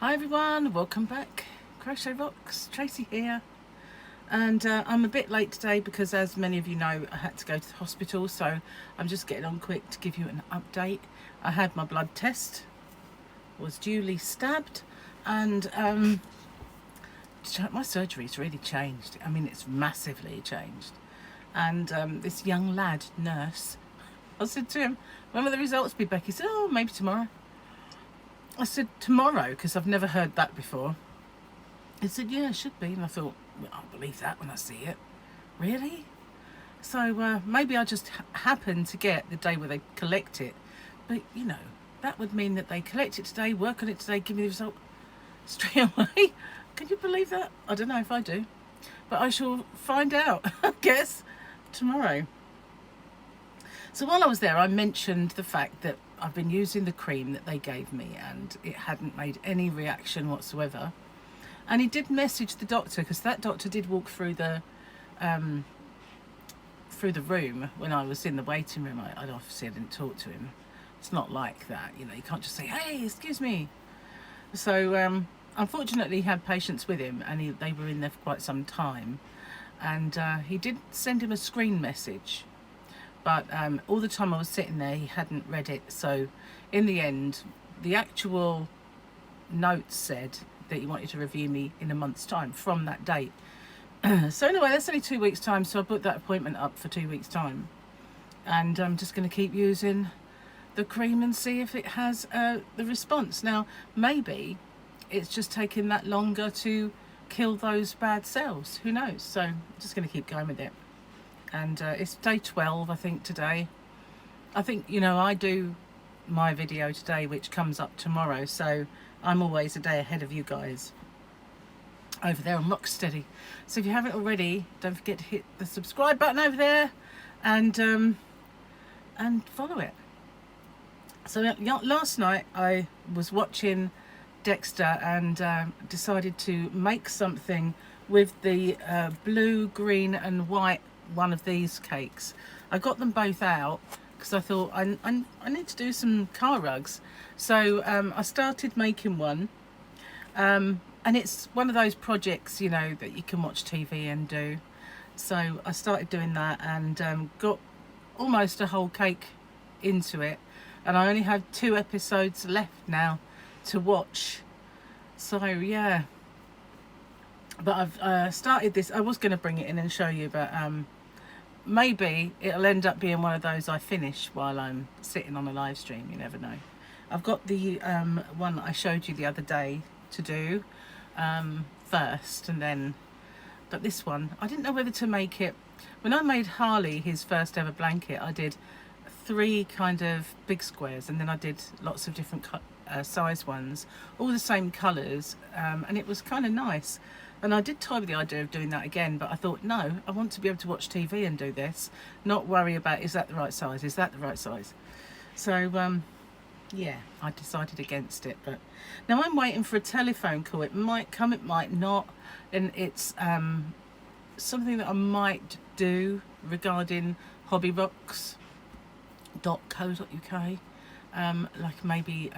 Hi everyone, welcome back. CrochetRocks, Tracy here. And I'm a bit late today because, as many of you know, I had to go to the hospital, so I'm just getting on quick to give you an update. I had my blood test, was duly stabbed, and my surgery's really changed. I mean, it's massively changed. And this young lad, nurse, I said to him, when will the results be back? He said, oh, maybe tomorrow. I said, tomorrow, because I've never heard that before. He said, yeah, it should be. And I thought, well, I'll believe that when I see it. Really? So maybe I just happen to get the day where they collect it. But, you know, that would mean that they collect it today, work on it today, give me the result straight away. Can you believe that? I don't know if I do. But I shall find out, I guess, tomorrow. So while I was there, I mentioned the fact that I've been using the cream that they gave me and it hadn't made any reaction whatsoever. And he did message the doctor, because that doctor did walk through the room when I was in the waiting room. I obviously didn't talk to him. It's not like that, you know, you can't just say, hey, excuse me. So unfortunately he had patients with him, and they were in there for quite some time. And he did send him a screen message. But all the time I was sitting there, he hadn't read it. So in the end, the actual notes said that he wanted to review me in a month's time from that date. So anyway, that's only 2 weeks' time. So I booked that appointment up for 2 weeks' time. And I'm just going to keep using the cream and see if it has the response. Now, maybe it's just taking that longer to kill those bad cells. Who knows? So I'm just going to keep going with it. And it's day 12, I think, today. I think, you know, I do my video today, which comes up tomorrow, so I'm always a day ahead of you guys over there on Rocksteady. So if you haven't already, don't forget to hit the subscribe button over there and follow it. So last night I was watching Dexter and decided to make something with the blue, green and white one of these cakes. I got them both out because I thought I need to do some car rugs. So I started making one, and it's one of those projects, you know, that you can watch TV and do. So I started doing that and got almost a whole cake into it, and I only have 2 episodes left now to watch. So yeah, but I've started this. I was going to bring it in and show you, but maybe it'll end up being one of those I finish while I'm sitting on a live stream. You never know. I've got the one that I showed you the other day to do first, and then, but this one I didn't know whether to make it. When I made Harley his first ever blanket, I did 3 kind of big squares, and then I did lots of different size ones, all the same colours, and it was kind of nice. And I did toy with the idea of doing that again, but I thought, no, I want to be able to watch TV and do this, not worry about, is that the right size, is that the right size? So yeah, I decided against it. But now I'm waiting for a telephone call. It might come, it might not, and it's something that I might do regarding hobbyrocks.co.uk, like maybe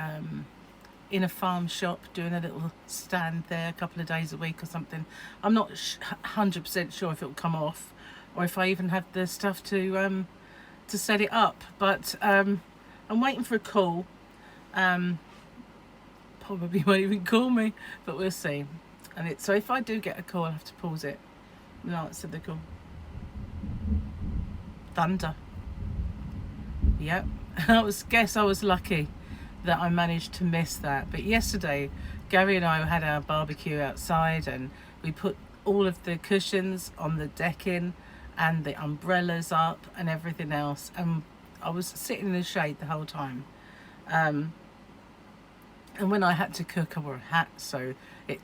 in a farm shop, doing a little stand there a couple of days a week or something. I'm not 100% sure if it will come off, or if I even have the stuff to set it up. But I'm waiting for a call. Probably won't even call me, but we'll see. And so if I do get a call, I'll have to pause it and answer the call. Thunder. Yep. I guess I was lucky that I managed to miss that. But yesterday, Gary and I had our barbecue outside, and we put all of the cushions on the decking and the umbrellas up and everything else. And I was sitting in the shade the whole time. And when I had to cook, I wore a hat, so it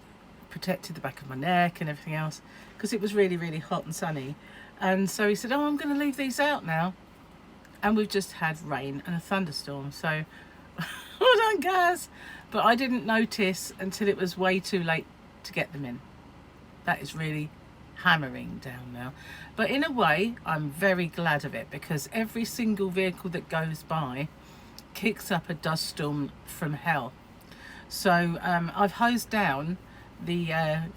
protected the back of my neck and everything else, because it was really, really hot and sunny. And so he said, oh, I'm going to leave these out now. And we've just had rain and a thunderstorm. So well done, guys. But I didn't notice until it was way too late to get them in. That is really hammering down now. But in a way, I'm very glad of it, because every single vehicle that goes by kicks up a dust storm from hell. So I've hosed down the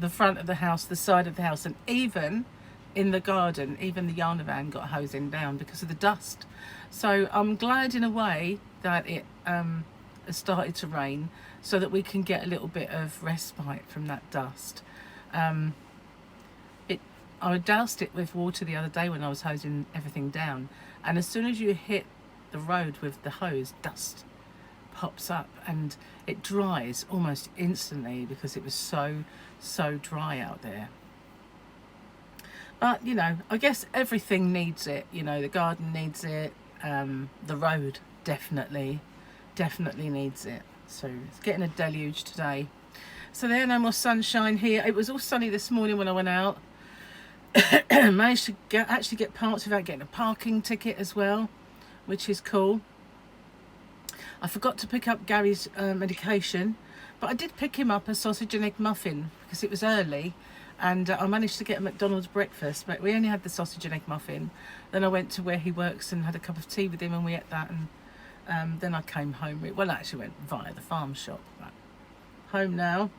front of the house, the side of the house, and even in the garden, even the yarn van got hosing down because of the dust. So I'm glad in a way that it has started to rain, so that we can get a little bit of respite from that dust. I doused it with water the other day when I was hosing everything down, and as soon as you hit the road with the hose, dust pops up and it dries almost instantly because it was so dry out there. But you know, I guess everything needs it. You know, the garden needs it, the road definitely needs it. So it's getting a deluge today. So there, no more sunshine here. It was all sunny this morning when I went out. Managed to actually get parts without getting a parking ticket as well, which is cool. I forgot to pick up Gary's medication, but I did pick him up a sausage and egg muffin because it was early, and I managed to get a McDonald's breakfast, but we only had the sausage and egg muffin. Then I went to where he works and had a cup of tea with him, and we ate that, and then I came home. Well, I actually went via the farm shop, but home now.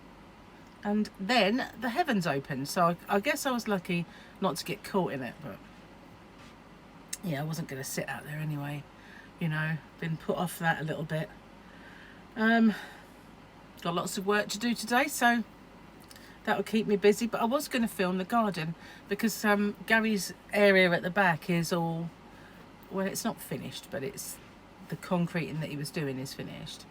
And then the heavens opened, so I guess I was lucky not to get caught in it, but yeah, I wasn't going to sit out there anyway, you know, been put off that a little bit. Got lots of work to do today, so that will keep me busy, but I was going to film the garden because Gary's area at the back is all, well, it's not finished, but it's the concreting that he was doing is finished.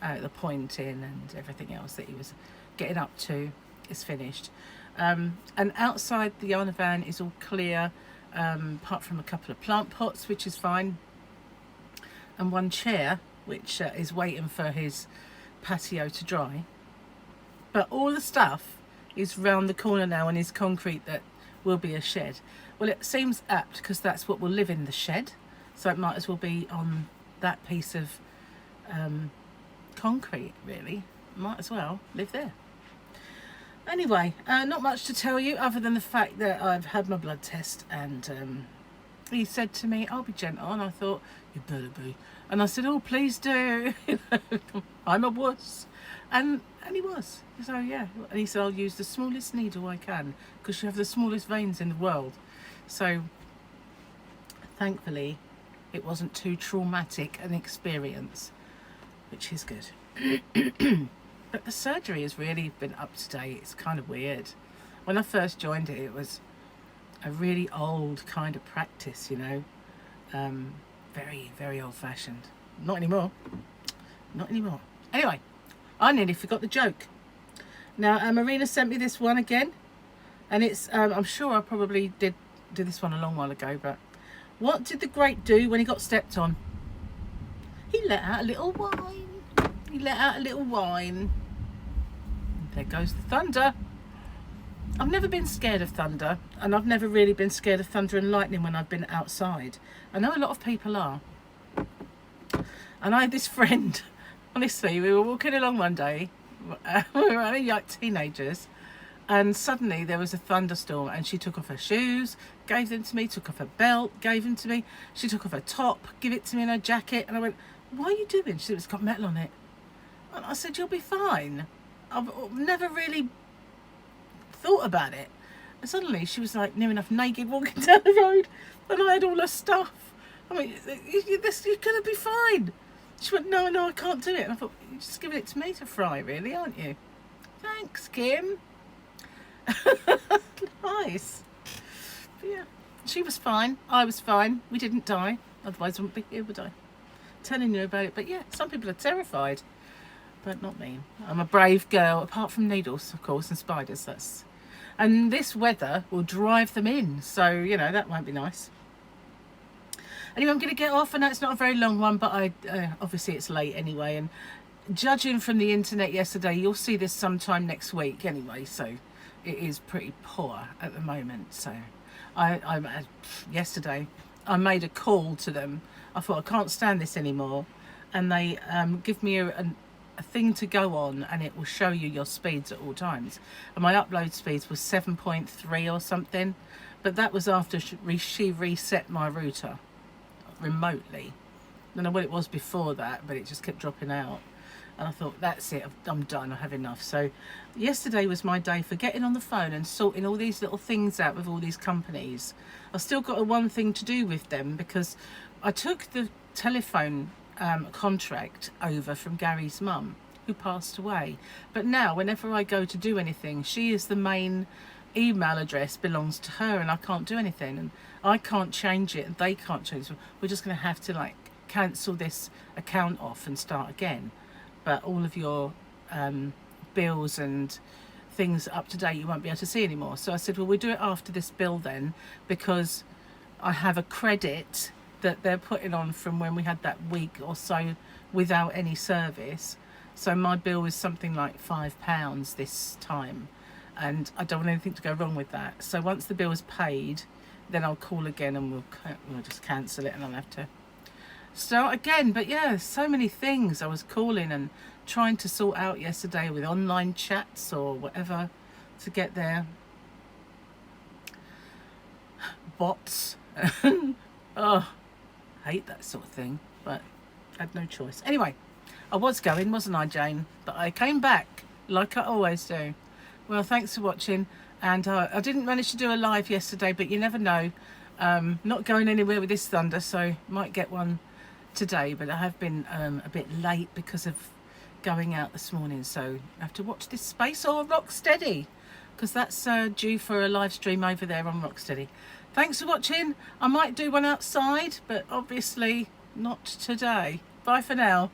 The pointing and everything else that he was getting up to is finished, and outside the yarn van is all clear, apart from a couple of plant pots, which is fine, and one chair which is waiting for his patio to dry. But all the stuff is round the corner now and is concrete that will be a shed. Well, it seems apt because that's what will live in the shed, so it might as well be on that piece of concrete, really. Might as well live there. Anyway, not much to tell you other than the fact that I've had my blood test, and he said to me, I'll be gentle, and I thought, you better be. And I said, oh, please do. I'm a wuss. And he was. So yeah, and he said, I'll use the smallest needle I can because you have the smallest veins in the world. So thankfully it wasn't too traumatic an experience, which is good. But the surgery has really been up to date. It's kind of weird. When I first joined it, it was a really old kind of practice, you know. Very old fashioned. Not anymore. Not anymore. Anyway, I nearly forgot the joke. Now, Marina sent me this one again. And it's, I'm sure I probably did do this one a long while ago, but what did the great do when he got stepped on? He let out a little whine. He let out a little whine. There goes the thunder. I've never been scared of thunder, and I've never really been scared of thunder and lightning when I've been outside. I know a lot of people are. And I had this friend, honestly, we were walking along one day, we were only like teenagers, and suddenly there was a thunderstorm, and she took off her shoes, gave them to me, took off her belt, gave them to me. She took off her top, give it to me, and her jacket, and I went, what are you doing? She said, it's got metal on it. And I said, you'll be fine. I've never really thought about it. And suddenly she was like near enough naked walking down the road, and I had all her stuff. I mean, you're gonna be fine. She went, no, I can't do it. And I thought, you're just giving it to me to fry, really, aren't you? Thanks, Kim. Nice. But yeah, she was fine. I was fine. We didn't die. Otherwise I wouldn't be here, would I? Telling you about it. But yeah, some people are terrified, but not me. I'm a brave girl, apart from needles, of course, and spiders. And this weather will drive them in, so you know that won't be nice. Anyway, I'm going to get off. I know it's not a very long one, but obviously it's late anyway, and judging from the internet yesterday, you'll see this sometime next week anyway, so it is pretty poor at the moment. So yesterday I made a call to them. I thought, I can't stand this anymore, and they give me a thing to go on, and it will show you your speeds at all times, and my upload speeds was 7.3 or something, but that was after she reset my router remotely. I don't know what it was before that, but it just kept dropping out. And I thought, that's it, I'm done, I have enough. So yesterday was my day for getting on the phone and sorting all these little things out with all these companies. I've still got one thing to do with them, because I took the telephone contract over from Gary's mum, who passed away. But now whenever I go to do anything, she is the main email address belongs to her, and I can't do anything, and I can't change it and they can't change it. We're just going to have to like cancel this account off and start again. But all of your bills and things up to date you won't be able to see anymore. So I said, well, we'll do it after this bill then, because I have a credit that they're putting on from when we had that week or so without any service. So my bill is something like £5 this time, and I don't want anything to go wrong with that. So once the bill is paid, then I'll call again and we'll just cancel it, and I'll have to start again. But yeah, so many things I was calling and trying to sort out yesterday with online chats or whatever to get their bots. Oh, I hate that sort of thing, but I had no choice. Anyway, I was going, wasn't I, Jane? But I came back like I always do. Well, thanks for watching, and I didn't manage to do a live yesterday, but you never know. Not going anywhere with this thunder, so might get one today, but I have been a bit late because of going out this morning, so I have to watch this space or Rocksteady, because that's due for a live stream over there on Rocksteady. Thanks for watching. I might do one outside, but obviously not today. Bye for now.